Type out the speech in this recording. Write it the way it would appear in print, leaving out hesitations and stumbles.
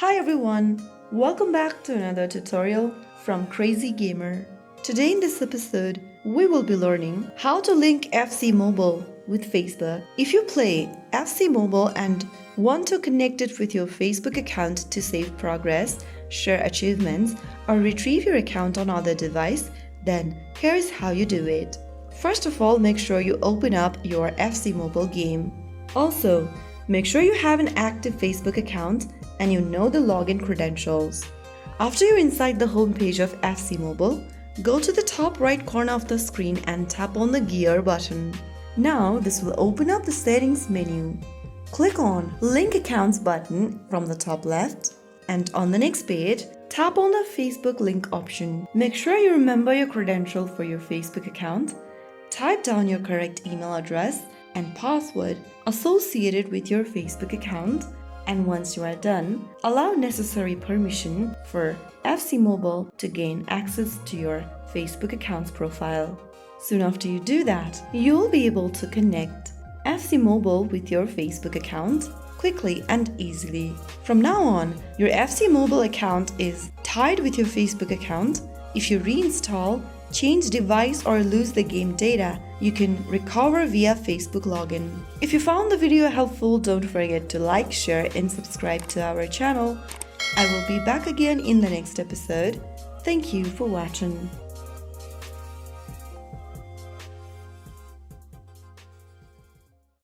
Hi everyone, welcome back to another tutorial from Crazy Gamer. Today in this episode, we will be learning how to link FC Mobile with Facebook. If you play FC Mobile and want to connect it with your Facebook account to save progress, share achievements, or retrieve your account on other device, then here's how you do it. First of all, make sure you open up your FC Mobile game. Also, make sure you have an active Facebook account and you know the login credentials. After you're inside the home page of FC Mobile, go to the top right corner of the screen and tap on the gear button. Now this will open up the settings menu. Click on Link Accounts button from the top left, and on the next page, tap on the Facebook link option. Make sure you remember your credential for your Facebook account. Type down your correct email address and password associated with your Facebook account. And once you are done, allow necessary permission for FC Mobile to gain access to your Facebook account's profile. Soon after you do that, you'll be able to connect FC Mobile with your Facebook account quickly and easily. From now on, your FC Mobile account is tied with your Facebook account. If you reinstall, change device or lose the game data, you can recover via Facebook login. If you found the video helpful, don't forget to like, share and subscribe to our channel. I will be back again in the next episode. Thank you for watching.